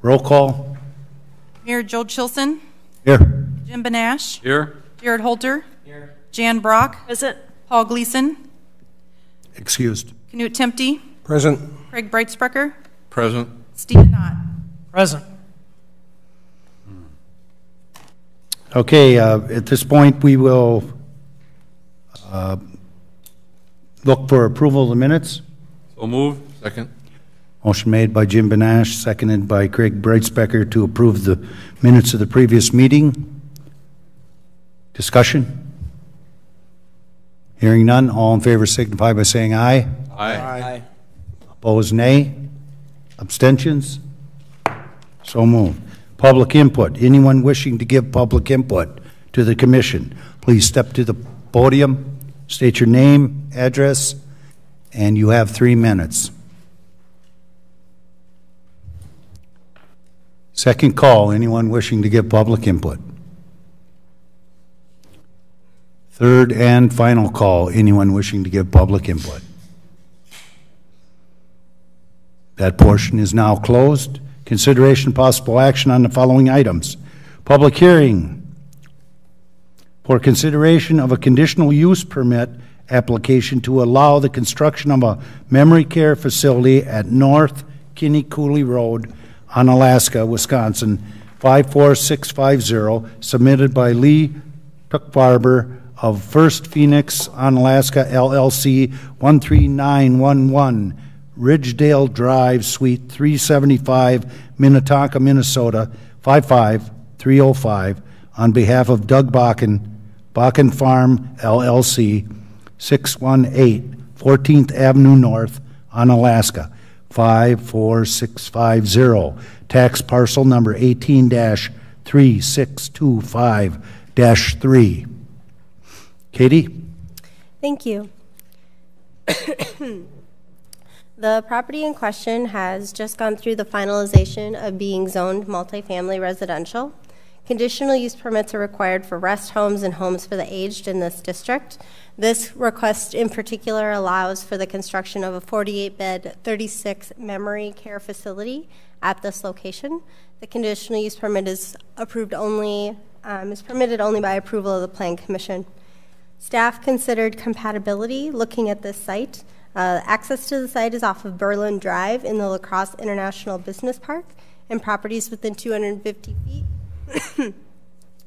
Roll call. Mayor Joe Chilson. Here. Jim Benash. Here. Jared Holter. Here. Jan Brock. Present. Paul Gleason. Excused. Knut Temte. Present. Craig Breitsprecher. Present. Stephen Knott. Present. Okay, at this point, we will look for approval of the minutes. So move. Second. Motion made by Jim Benash, seconded by Craig Breitsprecher to approve the minutes of the previous meeting. Discussion? Hearing none, all in favor signify by saying aye. Aye. Opposed, nay. Abstentions? So moved. Public input. Anyone wishing to give public input to the commission, please step to the podium, state your name, address, and you have 3 minutes. Second call. Anyone wishing to give public input? Third and final call. Anyone wishing to give public input? That portion is now closed. Consideration possible action on the following items. Public hearing for consideration of a conditional use permit application to allow the construction of a memory care facility at North Kinney Cooley Road, Onalaska, Wisconsin, 54650, submitted by Lee Tuckbarber of First Phoenix Onalaska LLC, 13911 Ridgedale Drive, Suite 375, Minnetonka, Minnesota, 55305, on behalf of Doug Bakken, Bakken Farm LLC, 618 14th Avenue North, Onalaska, 54650, tax parcel number 18-3625-3. Katie? Thank you. The property in question has just gone through the finalization of being zoned multifamily residential. Conditional use permits are required for rest homes and homes for the aged in this district. This request in particular allows for the construction of a 48-bed, 36 memory care facility at this location. The conditional use permit is permitted only by approval of the Plan Commission. Staff considered compatibility looking at this site. Access to the site is off of Berlin Drive in the La Crosse International Business Park, and properties within 250 feet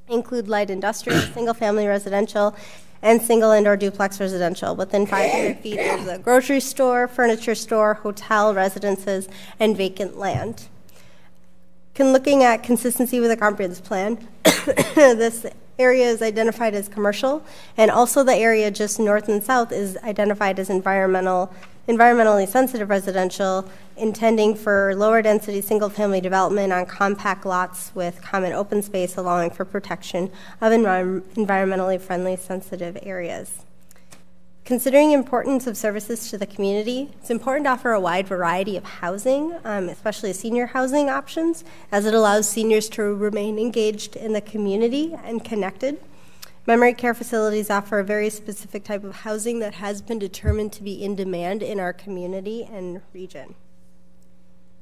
include light industrial, single-family residential, and single and/or duplex residential. Within 500 feet, there's a grocery store, furniture store, hotel, residences, and vacant land. Looking at consistency with a comprehensive plan, this area is identified as commercial, and also the area just north and south is identified as environmentally sensitive residential, intending for lower density single family development on compact lots with common open space, allowing for protection of environmentally friendly sensitive areas. Considering the importance of services to the community, it's important to offer a wide variety of housing, especially senior housing options, as it allows seniors to remain engaged in the community and connected. Memory care facilities offer a very specific type of housing that has been determined to be in demand in our community and region.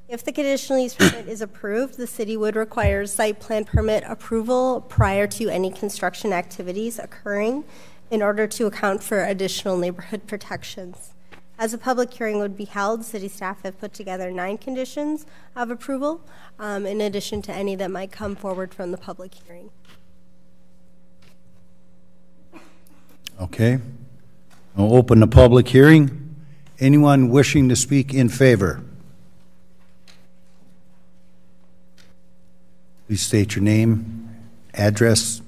If the conditional use permit is approved, the city would require site plan permit approval prior to any construction activities occurring in order to account for additional neighborhood protections. As a public hearing would be held, city staff have put together 9 conditions of approval, in addition to any that might come forward from the public hearing. Okay. I'll open the public hearing. Anyone wishing to speak in favor? Please state your name, address.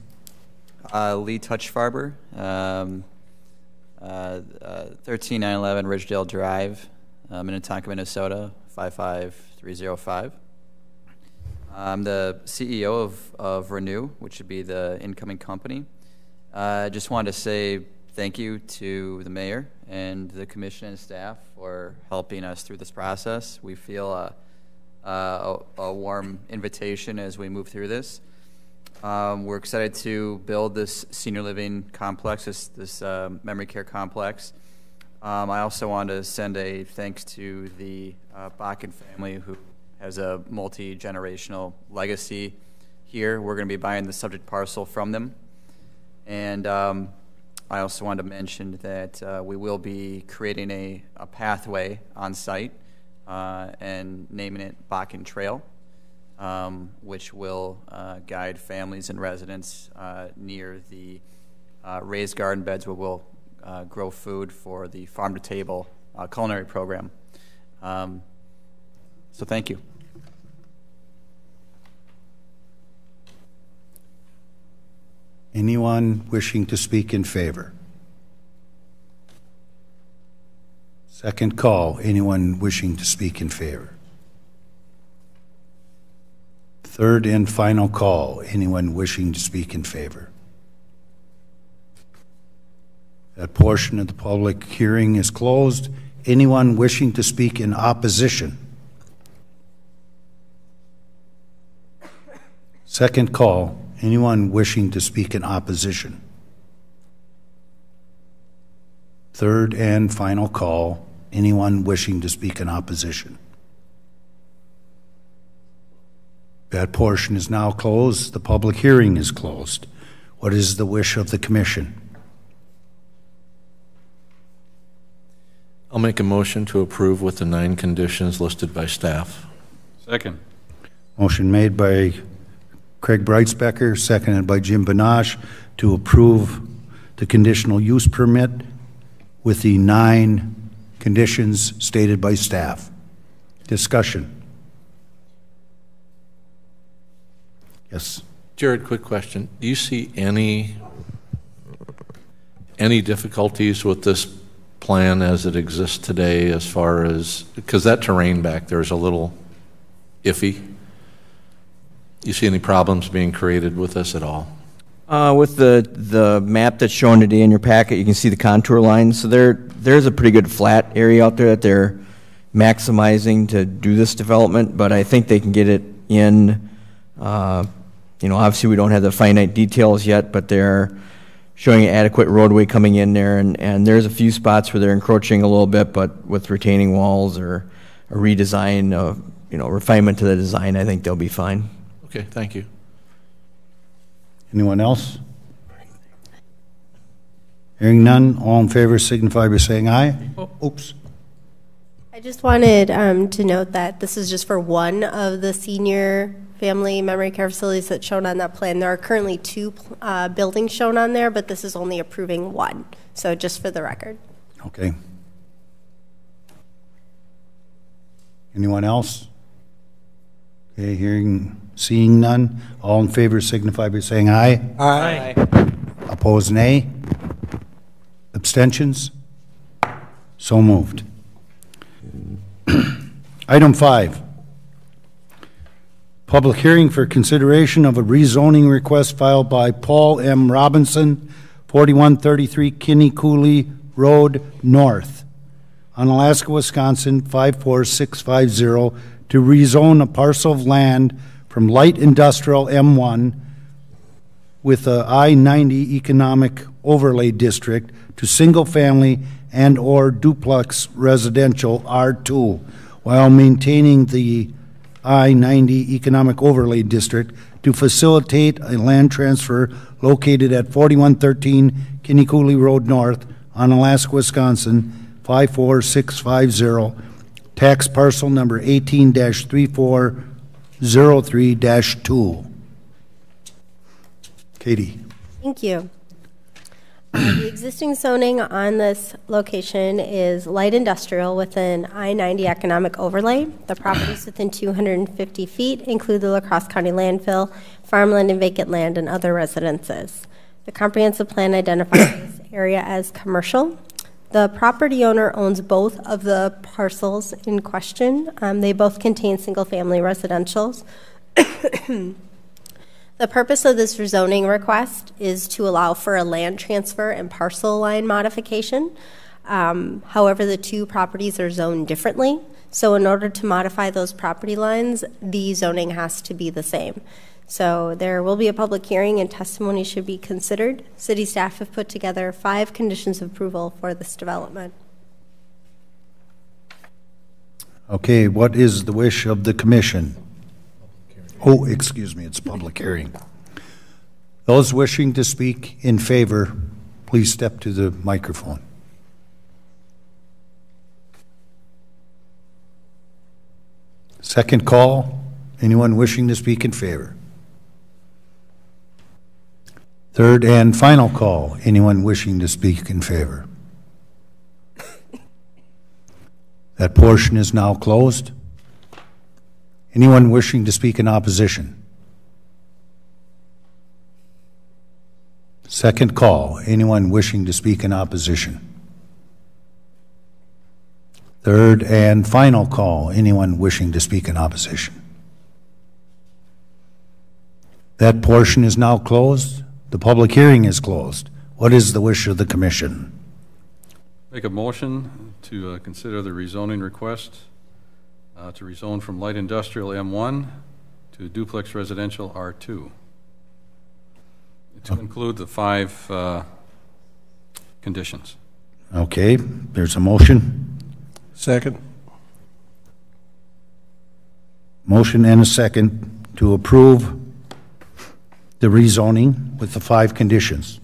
Lee Tuchfarber, 13911 Ridgedale Drive, Minnetonka, Minnesota, 55305. I'm the CEO of Renew, which would be the incoming company. I just wanted to say thank you to the mayor and the commission and staff for helping us through this process. We feel a warm invitation as we move through this. We're excited to build this senior living complex, this memory care complex. I also want to send a thanks to the Bakken family, who has a multi-generational legacy here. We're going to be buying the subject parcel from them. And I also wanted to mention that we will be creating a pathway on site and naming it Bakken Trail, which will guide families and residents near the raised garden beds where we'll grow food for the farm-to-table culinary program. So thank you. Anyone wishing to speak in favor? Second call, anyone wishing to speak in favor? Third and final call, anyone wishing to speak in favor? That portion of the public hearing is closed. Anyone wishing to speak in opposition? Second call, anyone wishing to speak in opposition? Third and final call, anyone wishing to speak in opposition? That portion is now closed. The public hearing is closed. What is the wish of the commission? I'll make a motion to approve with the 9 conditions listed by staff. Second. Motion made by Craig Brightspecker, seconded by Jim Banash, to approve the conditional use permit with the 9 conditions stated by staff. Discussion. Yes. Jared, quick question. Do you see any difficulties with this plan as it exists today as far as, because that terrain back there is a little iffy? You see any problems being created with this at all? With the map that's shown today in your packet, you can see the contour lines. So there's a pretty good flat area out there that they're maximizing to do this development, but I think they can get it in, obviously we don't have the finite details yet, but they're showing an adequate roadway coming in there, and there's a few spots where they're encroaching a little bit, but with retaining walls or a redesign, refinement to the design, I think they'll be fine. Okay, thank you. Anyone else? Hearing none, all in favor signify by saying aye. Oops. I just wanted to note that this is just for one of the senior family memory care facilities that's shown on that plan. There are currently 2 buildings shown on there, but this is only approving 1. So just for the record. Okay. Anyone else? Okay, seeing none, all in favor signify by saying aye. Aye. Opposed, nay. Abstentions? So moved. Item 5. Public hearing for consideration of a rezoning request filed by Paul M. Robinson, 4133 Kinney Cooley Road North, Onalaska, Wisconsin, 54650, to rezone a parcel of land from light industrial M1 with the I-90 economic overlay district to single-family and or duplex residential R2 while maintaining the I-90 economic overlay district to facilitate a land transfer located at 4113 Kinney Cooley Road North, Onalaska, Wisconsin, 54650, tax parcel number 18-3403-2. Katie. Thank you. The existing zoning on this location is light industrial with an I-90 economic overlay. The properties within 250 feet include the La Crosse County landfill, farmland and vacant land, and other residences. The comprehensive plan identifies this area as commercial. The property owner owns both of the parcels in question. They both contain single-family residentials. The purpose of this rezoning request is to allow for a land transfer and parcel line modification. However, the 2 properties are zoned differently. So in order to modify those property lines, the zoning has to be the same. So there will be a public hearing and testimony should be considered. City staff have put together 5 conditions of approval for this development. Okay, what is the wish of the commission? Oh, excuse me, it's public hearing. Those wishing to speak in favor, please step to the microphone. Second call, anyone wishing to speak in favor? Third and final call, anyone wishing to speak in favor? That portion is now closed. Anyone wishing to speak in opposition? Second call, anyone wishing to speak in opposition? Third and final call, anyone wishing to speak in opposition? That portion is now closed. The public hearing is closed. What is the wish of the commission? Make a motion to consider the rezoning request to rezone from light industrial M1 to duplex residential R2 to include the 5 conditions. Okay, there's a motion. Second. Motion and a second to approve the rezoning with the 5 conditions.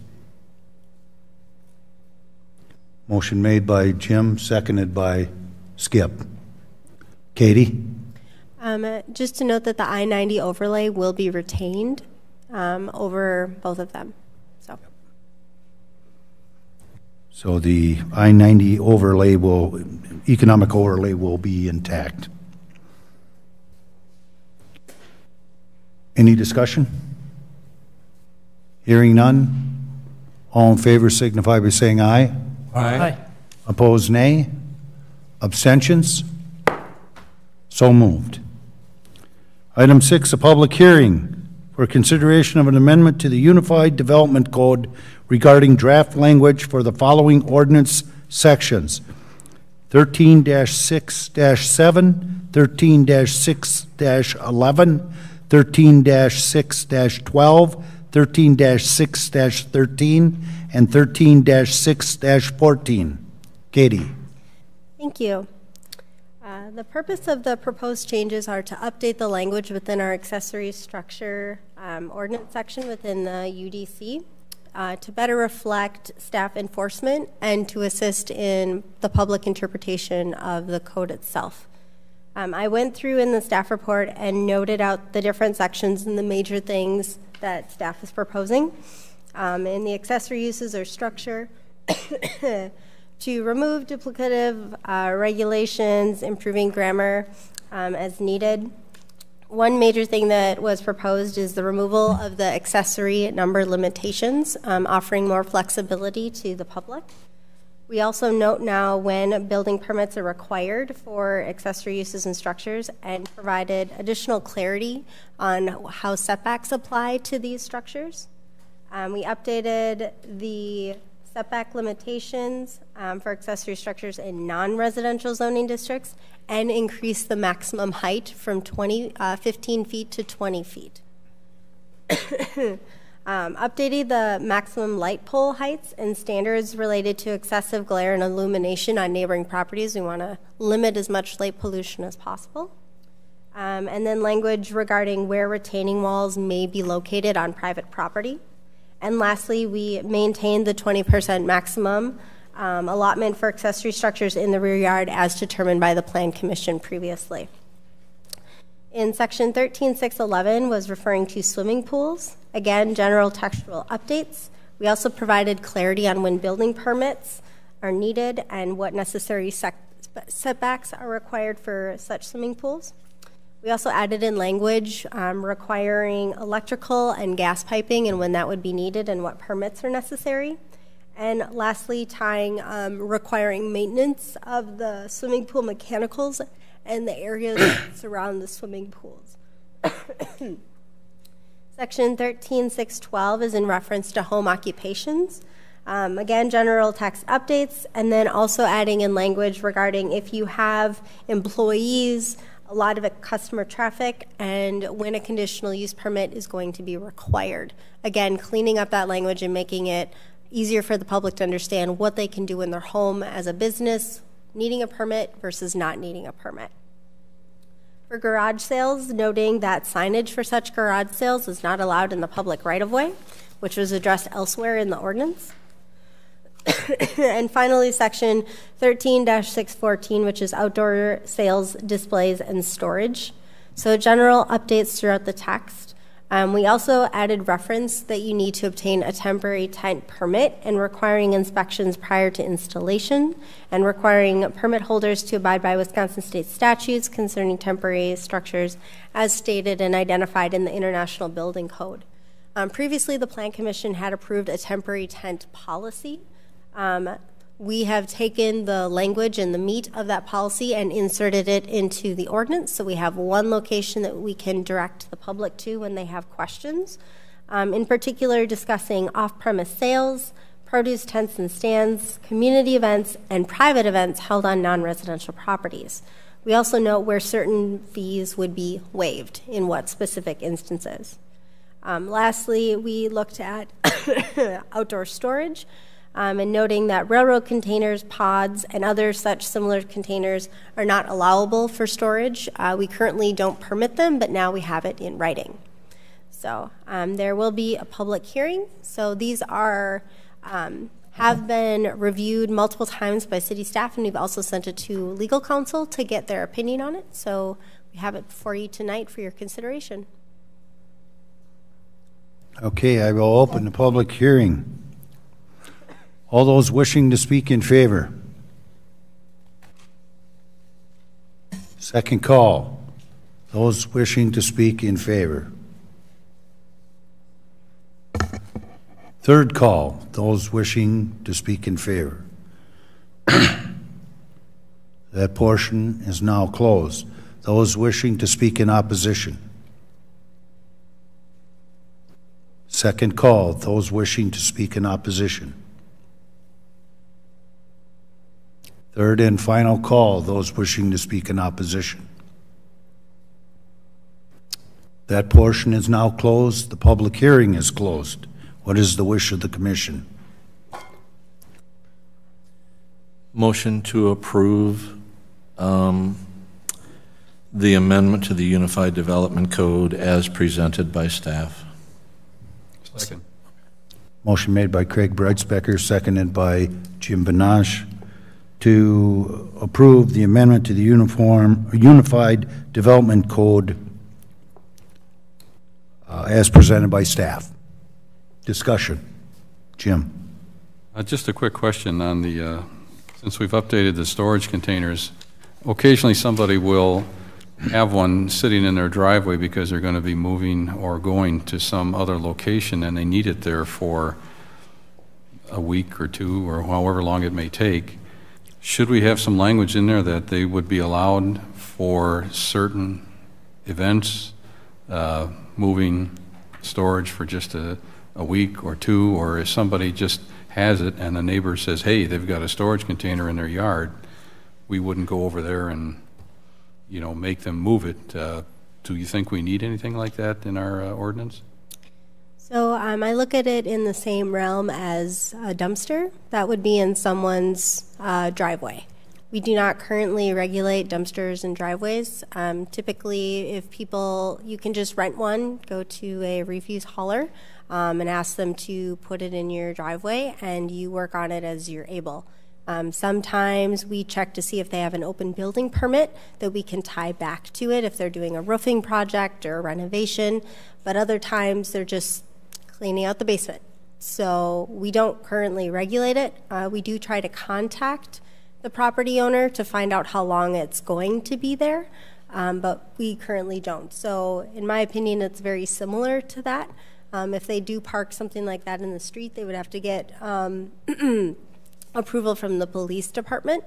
Motion made by Jim, seconded by Skip. Katie? Just to note that the I-90 overlay will be retained over both of them. So the I-90 overlay will, economic overlay will be intact. Any discussion? Hearing none. All in favor signify by saying aye. Aye. Opposed, nay. Abstentions? So moved. Item 6, a public hearing for consideration of an amendment to the Unified Development Code regarding draft language for the following ordinance sections: 13-6-7, 13-6-11, 13-6-12, 13-6-13, and 13-6-14. Katie. Thank you. The purpose of the proposed changes are to update the language within our accessory structure ordinance section within the UDC to better reflect staff enforcement and to assist in the public interpretation of the code itself. I went through in the staff report and noted out the different sections and the major things that staff is proposing. In the accessory uses or structure, to remove duplicative regulations, improving grammar as needed. One major thing that was proposed is the removal of the accessory number limitations, offering more flexibility to the public. We also note now when building permits are required for accessory uses and structures, and provided additional clarity on how setbacks apply to these structures. We updated the setback limitations for accessory structures in non-residential zoning districts and increased the maximum height from 15 feet to 20 feet. Updated the maximum light pole heights and standards related to excessive glare and illumination on neighboring properties. We want to limit as much light pollution as possible. And then language regarding where retaining walls may be located on private property. And lastly, we maintained the 20% maximum allotment for accessory structures in the rear yard as determined by the Plan Commission previously. In section 13.6.11 was referring to swimming pools. Again, general textual updates. We also provided clarity on when building permits are needed and what necessary setbacks are required for such swimming pools. We also added in language requiring electrical and gas piping and when that would be needed and what permits are necessary. And lastly, tying requiring maintenance of the swimming pool mechanicals and the areas that surround the swimming pools. Section 13.6.12 is in reference to home occupations. Again, general text updates, and then also adding in language regarding if you have employees, a lot of customer traffic, and when a conditional use permit is going to be required. Again, cleaning up that language and making it easier for the public to understand what they can do in their home as a business, needing a permit versus not needing a permit. For garage sales, noting that signage for such garage sales is not allowed in the public right-of-way, which was addressed elsewhere in the ordinance. And finally, section 13-614, which is outdoor sales, displays, and storage. So general updates throughout the text. We also added reference that you need to obtain a temporary tent permit and requiring inspections prior to installation and requiring permit holders to abide by Wisconsin state statutes concerning temporary structures as stated and identified in the International Building Code. Previously, the Plan Commission had approved a temporary tent policy. We have taken the language and the meat of that policy and inserted it into the ordinance. So we have one location that we can direct the public to when they have questions. In particular, discussing off-premise sales, produce tents and stands, community events, and private events held on non-residential properties. We also note where certain fees would be waived in what specific instances. Lastly, we looked at outdoor storage. And noting that railroad containers, pods, and other such similar containers are not allowable for storage. We currently don't permit them, but now we have it in writing. So there will be a public hearing. So these are have been reviewed multiple times by city staff, and we've also sent it to legal counsel to get their opinion on it. So we have it for you tonight for your consideration. Okay, I will open the public hearing. All those wishing to speak in favor? Second call. Those wishing to speak in favor? Third call. Those wishing to speak in favor? That portion is now closed. Those wishing to speak in opposition? Second call. Those wishing to speak in opposition? Third and final call, those wishing to speak in opposition. That portion is now closed. The public hearing is closed. What is the wish of the commission? Motion to approve the amendment to the Unified Development Code as presented by staff. Second. Motion made by Craig Breitspecker, seconded by Jim Benash, to approve the amendment to the Unified Development Code as presented by staff. Discussion. Jim. Just a quick question on the, since we've updated the storage containers, occasionally somebody will have one sitting in their driveway because they're going to be moving or going to some other location and they need it there for a week or two or however long it may take. Should we have some language in there that they would be allowed for certain events, moving storage for just a week or two, or if somebody just has it and the neighbor says, hey, they've got a storage container in their yard, we wouldn't go over there and, you know, make them move it. Do you think we need anything like that in our ordinance? So I look at it in the same realm as a dumpster. That would be in someone's driveway. We do not currently regulate dumpsters and driveways. Typically, if people, you can just rent one, go to a refuse hauler, and ask them to put it in your driveway, and you work on it as you're able. Sometimes we check to see if they have an open building permit that we can tie back to it if they're doing a roofing project or a renovation, but other times they're just cleaning out the basement. So we don't currently regulate it. We do try to contact the property owner to find out how long it's going to be there, but we currently don't. So in my opinion, it's very similar to that. If they do park something like that in the street, they would have to get approval from the police department.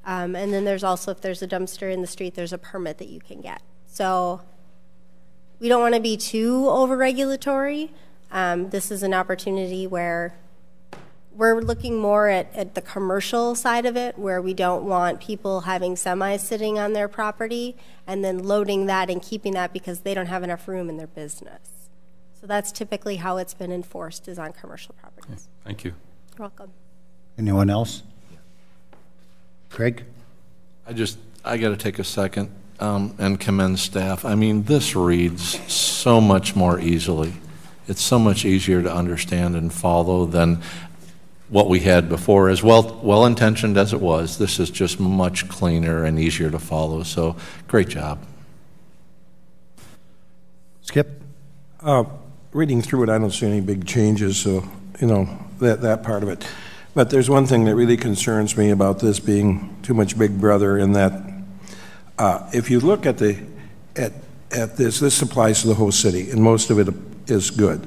And then there's also, if there's a dumpster in the street, there's a permit that you can get. So we don't want to be too over-regulatory. This is an opportunity where we're looking more at the commercial side of it, where we don't want people having semis sitting on their property and then loading that and keeping that because they don't have enough room in their business. So that's typically how it's been enforced, is on commercial properties. Okay, thank you. You're welcome. Anyone else? Craig? I got to take a second. and commend staff. I mean, this reads so much more easily. It's so much easier to understand and follow than what we had before. As well-intentioned as it was, this is just much cleaner and easier to follow. So, great job. Skip? Reading through it, I don't see any big changes, so, you know, that part of it. But there's one thing that really concerns me about this being too much Big Brother, in that if you look at this applies to the whole city, and most of it is good.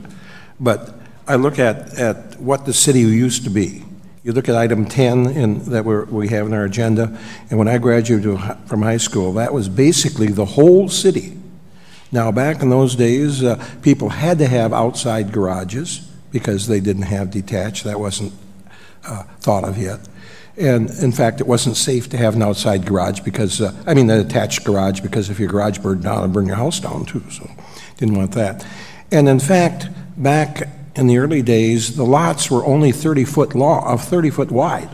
But I look at what the city used to be. You look at item 10 that we have in our agenda, and when I graduated from high school, that was basically the whole city. Now, back in those days, people had to have outside garages because they didn't have detached. That wasn't thought of yet. And in fact, it wasn't safe to have an outside garage because, an attached garage, because if your garage burned down, it'd burn your house down too, so didn't want that. And in fact, back in the early days, the lots were only 30 foot wide.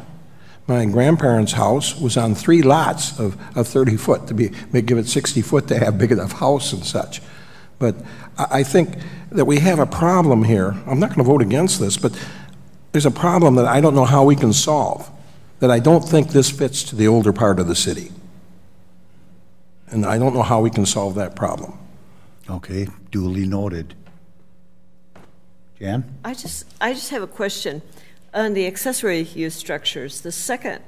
My grandparents' house was on 3 lots of 30 foot to give it 60 foot to have big enough house and such. But I think that we have a problem here. I'm not going to vote against this, but there's a problem that I don't know how we can solve, that I don't think this fits to the older part of the city. And I don't know how we can solve that problem. Okay, duly noted. Jan? I just have a question. On the accessory use structures, the second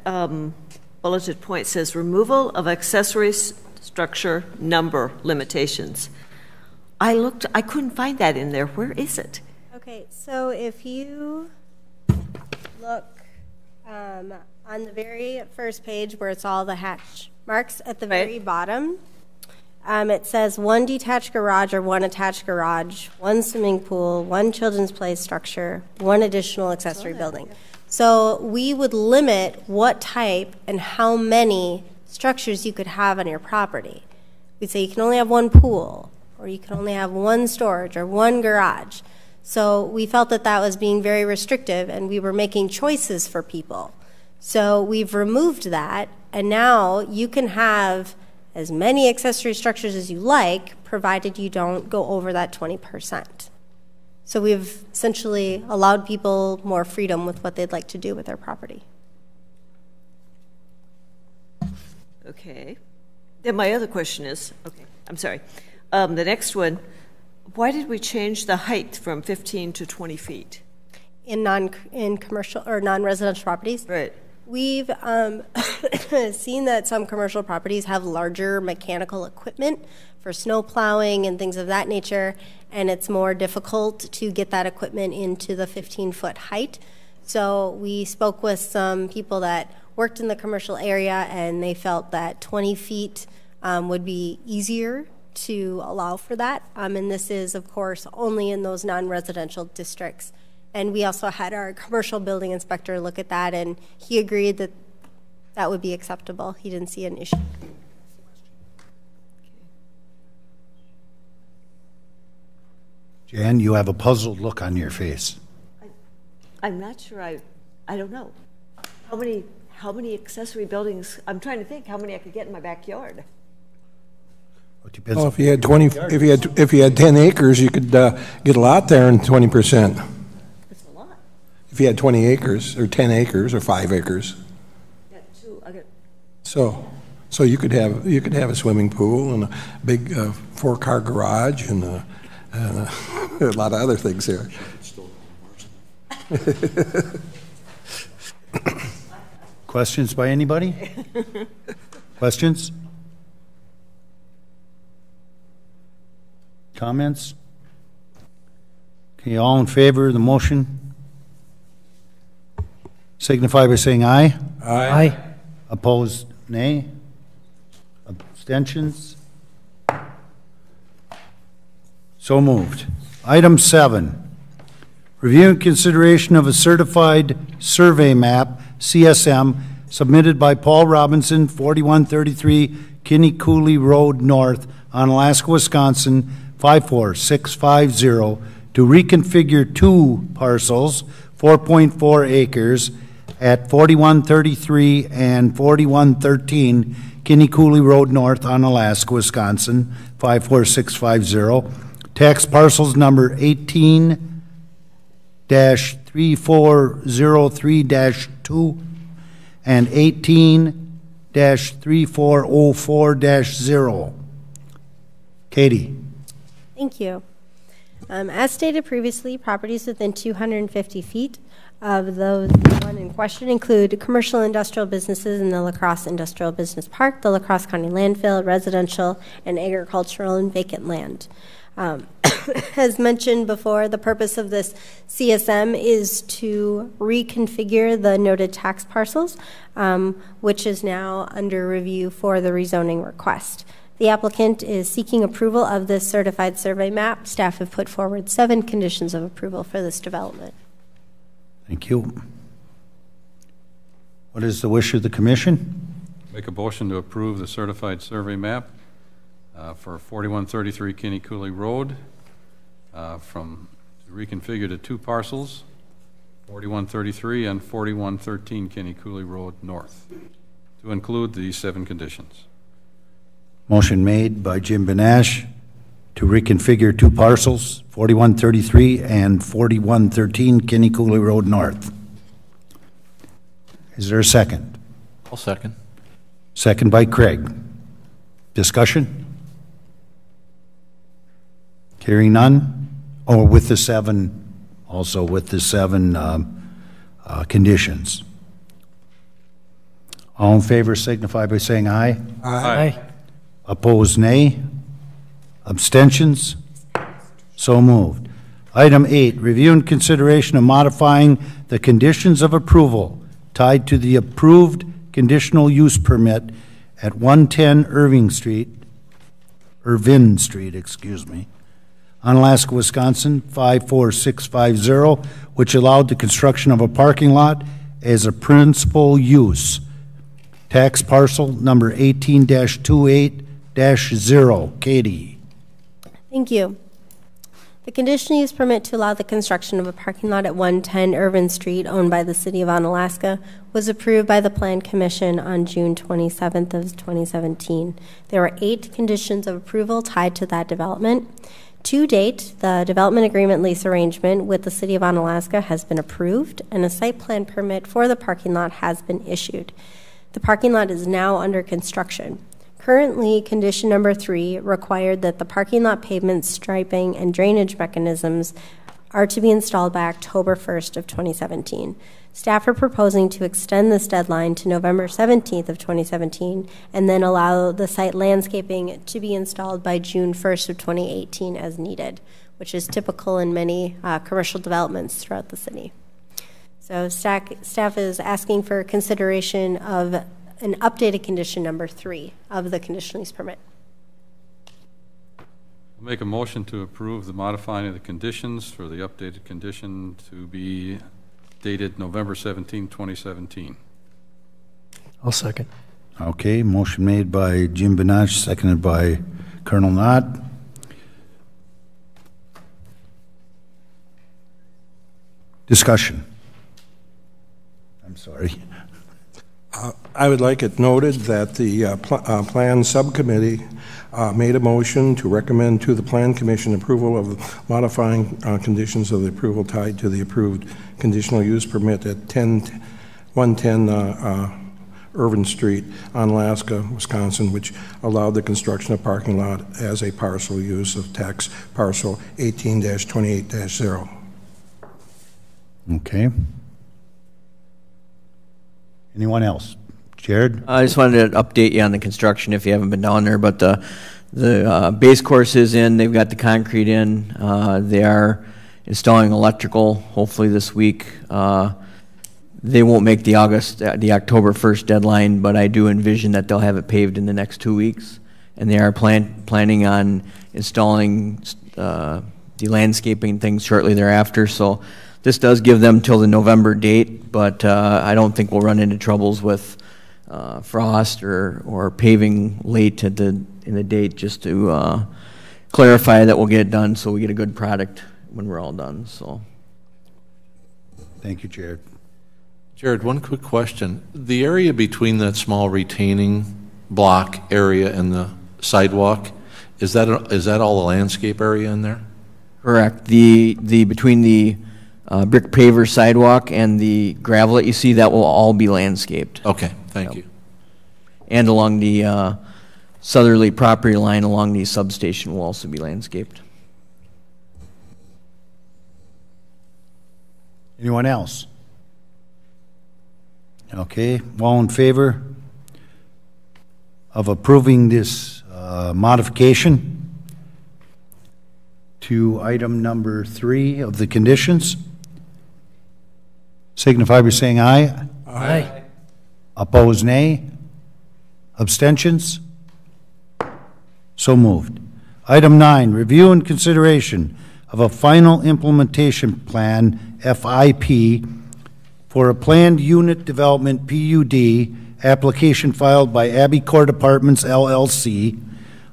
bulleted point says removal of accessory structure number limitations. I couldn't find that in there. Where is it? Okay, so if you look on the very first page where it's all the hatch marks at the very bottom, it says 1 detached garage or 1 attached garage, 1 swimming pool, 1 children's play structure, 1 additional accessory building. So we would limit what type and how many structures you could have on your property. We'd say you can only have 1 pool, or you can only have 1 storage or 1 garage. So we felt that that was being very restrictive, and we were making choices for people. So we've removed that, and now you can have as many accessory structures as you like, provided you don't go over that 20%. So we've essentially allowed people more freedom with what they'd like to do with their property. Okay. Then my other question is, okay, I'm sorry. The next one, why did we change the height from 15 to 20 feet? In commercial or non-residential properties? Right. We've seen that some commercial properties have larger mechanical equipment for snow plowing and things of that nature, and it's more difficult to get that equipment into the 15-foot height. So we spoke with some people that worked in the commercial area, and they felt that 20 feet would be easier to allow for that. And this is, of course, only in those non-residential districts. And we also had our commercial building inspector look at that, and he agreed that that would be acceptable. He didn't see an issue. Jan, you have a puzzled look on your face. I'm not sure. I don't know. How many accessory buildings? I'm trying to think how many I could get in my backyard. It depends. Well, if you had if you had 10 acres, you could get a lot there in 20%. If you had 20 acres, or 10 acres, or 5 acres. So you could have a swimming pool and a big 4-car garage and a lot of other things there. Questions by anybody? Questions? Comments? Okay, all in favor of the motion? Signify by saying aye. Aye. Opposed, nay. Abstentions? So moved. Item 7, review and consideration of a certified survey map, CSM, submitted by Paul Robinson, 4133 Kinney Cooley Road North, Onalaska, Wisconsin, 54650, to reconfigure 2 parcels, 4.4 acres, at 4133 and 4113 Kinney Cooley Road North, Onalaska, Wisconsin, 54650. Tax parcels number 18-3403-2 and 18-3404-0. Katie. Thank you. As stated previously, properties within 250 feet of those one in question include commercial industrial businesses in the La Crosse Industrial Business Park, the La Crosse County landfill, residential, and agricultural and vacant land. As mentioned before, the purpose of this CSM is to reconfigure the noted tax parcels, which is now under review for the rezoning request. The applicant is seeking approval of this certified survey map. Staff have put forward 7 conditions of approval for this development. Thank you. What is the wish of the commission? Make a motion to approve the certified survey map for 4133 Kinney Cooley Road to reconfigure to 2 parcels, 4133 and 4113 Kinney Cooley Road North, to include these 7 conditions. Motion made by Jim Benash to reconfigure 2 parcels, 4133 and 4113 Kinney Cooley Road North. Is there a second? I'll second. Second by Craig. Discussion? Hearing none? Or with the 7, also with the 7 conditions. All in favor signify by saying aye. Aye. Opposed, nay. Abstentions? So moved. Item 8, review and consideration of modifying the conditions of approval tied to the approved conditional use permit at 110 Irvin Street, Onalaska, Wisconsin, 54650, which allowed the construction of a parking lot as a principal use. Tax parcel number 18-28-0. Katie. Thank you. The conditional use permit to allow the construction of a parking lot at 110 Irvin Street, owned by the City of Onalaska, was approved by the Plan Commission on June 27th of 2017. There were 8 conditions of approval tied to that development. To date, the development agreement lease arrangement with the City of Onalaska has been approved, and a site plan permit for the parking lot has been issued. The parking lot is now under construction. Currently, condition number 3 required that the parking lot pavement, striping, and drainage mechanisms are to be installed by October 1st of 2017. Staff are proposing to extend this deadline to November 17th of 2017 and then allow the site landscaping to be installed by June 1st of 2018 as needed, which is typical in many commercial developments throughout the city. So staff is asking for consideration of an updated condition number 3 of the conditional use permit. I'll make a motion to approve the modifying of the conditions for the updated condition to be dated November 17, 2017. I'll second. Okay, motion made by Jim Benash, seconded by Colonel Knott. Discussion. I'm sorry. I would like it noted that the Plan Subcommittee made a motion to recommend to the Plan Commission approval of modifying conditions of the approval tied to the approved conditional use permit at 110 Irvin Street, Onalaska, Wisconsin, which allowed the construction of parking lot as a parcel use of tax parcel 18-28-0. Okay. Anyone else? Jared? I just wanted to update you on the construction if you haven't been down there, but the base course is in, they've got the concrete in, they are installing electrical hopefully this week. They won't make the October 1st deadline, but I do envision that they'll have it paved in the next 2 weeks, and they are planning on installing the landscaping things shortly thereafter, so this does give them till the November date, but I don't think we'll run into troubles with frost or paving late in the date, just to clarify that we'll get it done so we get a good product when we're all done. So, thank you, Jared. Jared, one quick question. The area between that small retaining block area and the sidewalk, is that all the landscape area in there? Correct. The between the brick paver sidewalk and the gravel that you see, that will all be landscaped. Okay, thank you. And along the southerly property line along the substation will also be landscaped. Anyone else? Okay, all in favor of approving this modification to item number 3 of the conditions, signify by saying aye. Aye. Opposed, nay. Abstentions? So moved. Item 9, review and consideration of a final implementation plan, FIP, for a planned unit development, PUD, application filed by Abbey Court Apartments, LLC,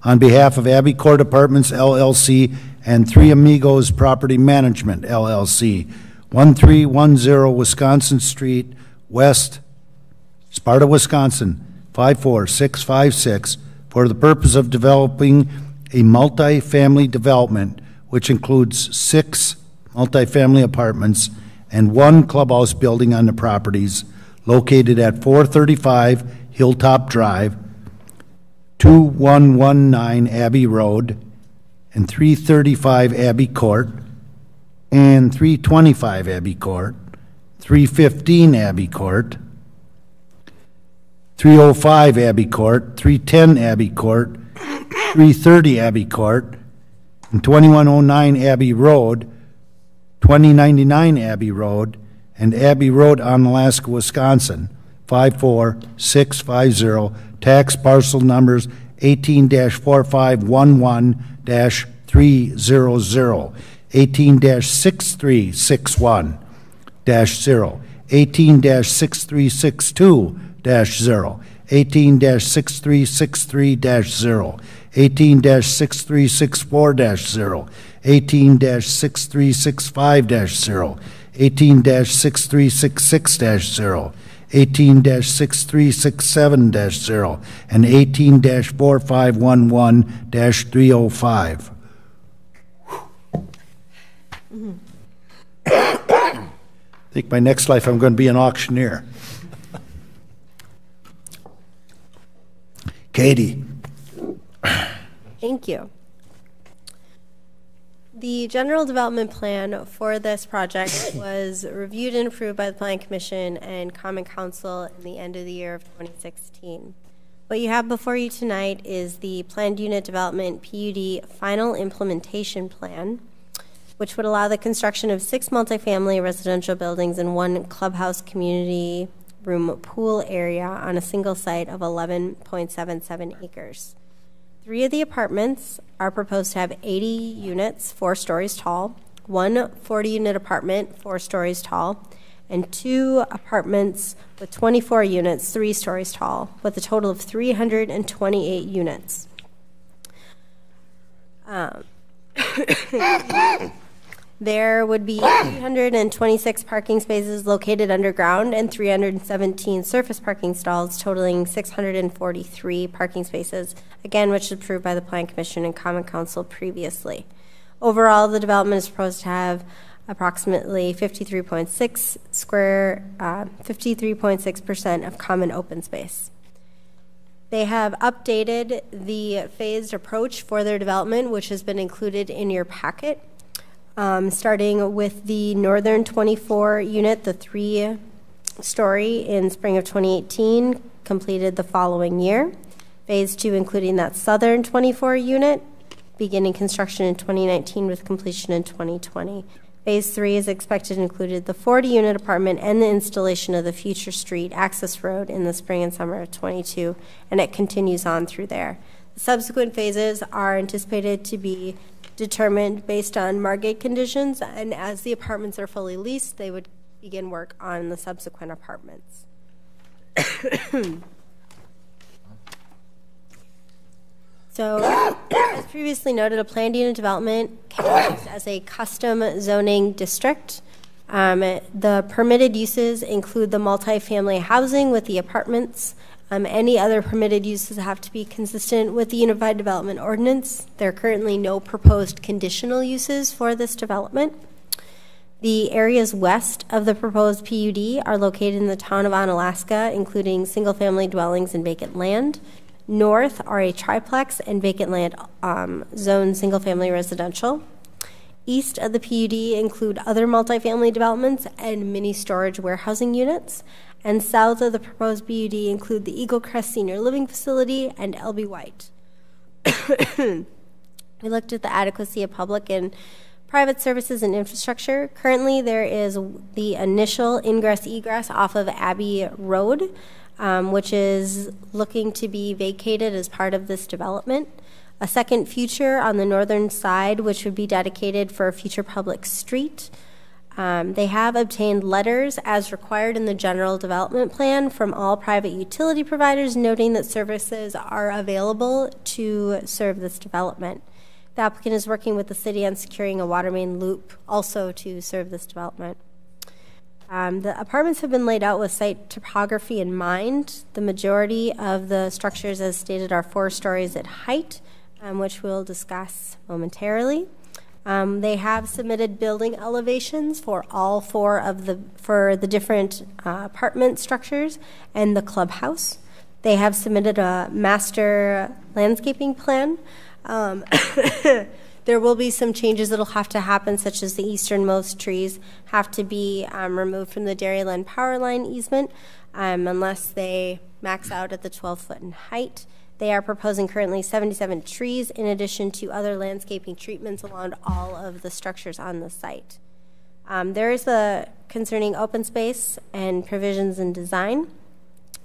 on behalf of Abbey Court Apartments, LLC, and Three Amigos Property Management, LLC, 1310 Wisconsin Street, West, Sparta, Wisconsin, 54656, for the purpose of developing a multi-family development which includes 6 multi-family apartments and 1 clubhouse building on the properties located at 435 Hilltop Drive, 2119 Abbey Road, and 335 Abbey Court, and 325 Abbey Court, 315 Abbey Court, 305 Abbey Court, 310 Abbey Court, 330 Abbey Court, and 2109 Abbey Road, 2099 Abbey Road, and Abbey Road, Onalaska, Wisconsin, 54650, tax parcel numbers 18-4511-300, 18-6361-0, 18-6362-0, 18-6363-0, 18-6364-0, 18-6365-0, 18-6366-0, 18-6367-0, and 18-4511-305. I think my next life I'm going to be an auctioneer. Katie. Thank you. The general development plan for this project was reviewed and approved by the Plan Commission and Common Council in the end of the year of 2016. What you have before you tonight is the Planned Unit Development PUD Final Implementation Plan, which would allow the construction of 6 multifamily residential buildings and 1 clubhouse community room pool area on a single site of 11.77 acres. 3 of the apartments are proposed to have 80 units, 4 stories tall, 1 40-unit apartment, 4 stories tall, and 2 apartments with 24 units, 3 stories tall, with a total of 328 units. There would be 326 parking spaces located underground and 317 surface parking stalls, totaling 643 parking spaces, again, which was approved by the Plan Commission and Common Council previously. Overall, the development is proposed to have approximately 53.6% of common open space. They have updated the phased approach for their development, which has been included in your packet. Starting with the northern 24 unit, the 3-story in spring of 2018, completed the following year. Phase 2, including that southern 24 unit, beginning construction in 2019 with completion in 2020. Phase 3 is expected to include the 40-unit apartment and the installation of the future street access road in the spring and summer of 22, and it continues on through there. The subsequent phases are anticipated to be determined based on market conditions, and as the apartments are fully leased, they would begin work on the subsequent apartments. So, as previously noted, a planned unit development can be used as a custom zoning district. The permitted uses include the multifamily housing with the apartments, Any other permitted uses have to be consistent with the Unified Development Ordinance. There are currently no proposed conditional uses for this development. The areas west of the proposed PUD are located in the town of Onalaska, including single-family dwellings and vacant land. North are a triplex and vacant land zone single-family residential. East of the PUD include other multifamily developments and mini storage warehousing units. And south of the proposed PUD include the Eagle Crest Senior Living Facility and LB White. We looked at the adequacy of public and private services and infrastructure. Currently, there is the initial ingress-egress off of Abbey Road, which is looking to be vacated as part of this development. A second future on the northern side, which would be dedicated for a future public street. They have obtained letters as required in the general development plan from all private utility providers, noting that services are available to serve this development. The applicant is working with the city on securing a water main loop also to serve this development. The apartments have been laid out with site topography in mind. The majority of the structures, as stated, are 4 stories at height, which we'll discuss momentarily. They have submitted building elevations for all 4 of the different apartment structures and the clubhouse. They have submitted a master landscaping plan. There will be some changes that'll have to happen, such as the easternmost trees have to be removed from the Dairyland power line easement unless they max out at the 12-foot in height. They are proposing currently 77 trees in addition to other landscaping treatments along all of the structures on the site. There is the concerning open space and provisions in design.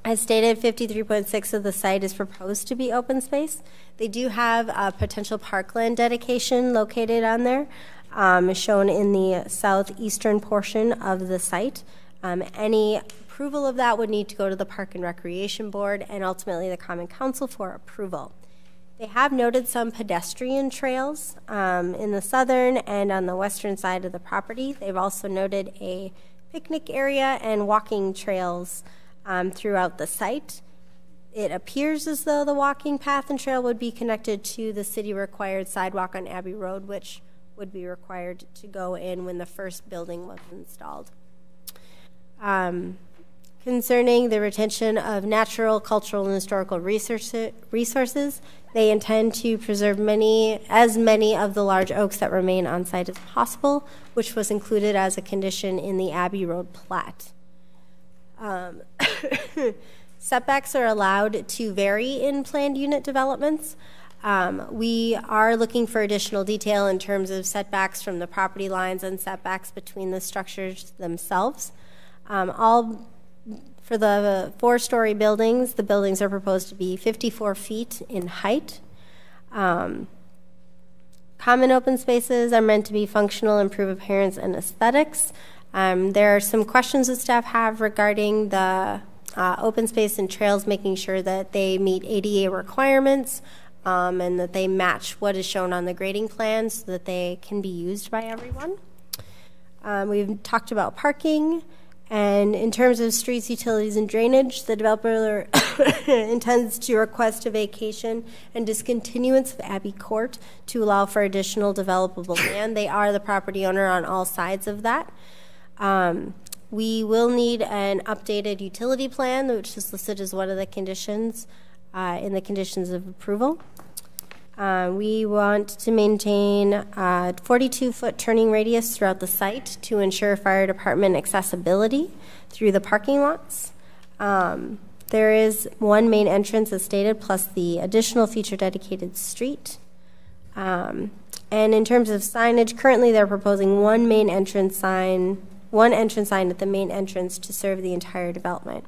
As stated, 53.6 of the site is proposed to be open space. They do have a potential parkland dedication located on there, shown in the southeastern portion of the site. Any approval of that would need to go to the Park and Recreation Board and ultimately the Common Council for approval. They have noted some pedestrian trails in the southern and on the western side of the property. They've also noted a picnic area and walking trails throughout the site. It appears as though the walking path and trail would be connected to the city-required sidewalk on Abbey Road, which would be required to go in when the first building was installed. Concerning the retention of natural, cultural, and historical resources, they intend to preserve as many of the large oaks that remain on site as possible, which was included as a condition in the Abbey Road plat. Setbacks are allowed to vary in planned unit developments. We are looking for additional detail in terms of setbacks from the property lines and setbacks between the structures themselves. For the 4-story buildings, the buildings are proposed to be 54 feet in height. Common open spaces are meant to be functional, improve appearance, and aesthetics. There are some questions that staff have regarding the open space and trails, making sure that they meet ADA requirements and that they match what is shown on the grading plan so that they can be used by everyone. We've talked about parking. And in terms of streets, utilities, and drainage, the developer intends to request a vacation and discontinuance of Abbey Court to allow for additional developable land. They are the property owner on all sides of that. We will need an updated utility plan, which is listed as one of the conditions in the conditions of approval. We want to maintain a 42-foot turning radius throughout the site to ensure fire department accessibility through the parking lots. There is one main entrance as stated, plus the additional feature dedicated street. And in terms of signage, currently they're proposing one entrance sign at the main entrance to serve the entire development.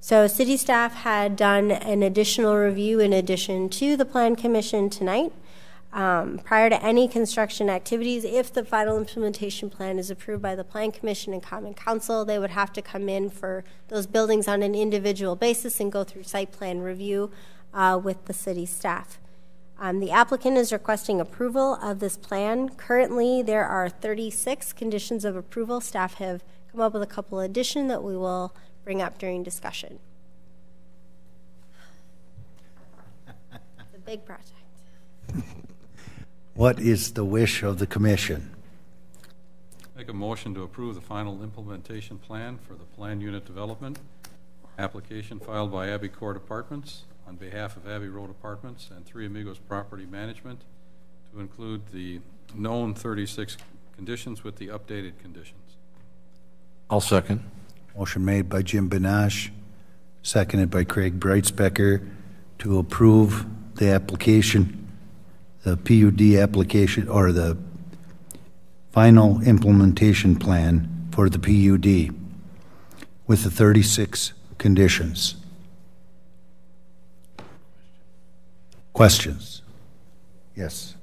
So city staff had done an additional review in addition to the Plan Commission tonight. Prior to any construction activities, if the final implementation plan is approved by the Plan Commission and Common Council, they would have to come in for those buildings on an individual basis and go through site plan review with the city staff. The applicant is requesting approval of this plan. Currently, there are 36 conditions of approval. Staff have come up with a couple additions that we will bring up during discussion. Big project. What is the wish of the commission? Make a motion to approve the final implementation plan for the plan unit development application filed by Abbey Court Apartments on behalf of Abbey Road Apartments and Three Amigos Property Management to include the known 36 conditions with the updated conditions. I'll second. Motion made by Jim Benash, seconded by Craig Brightspecker to approve the application, the PUD application, or the final implementation plan for the PUD with the 36 conditions. Questions? Yes.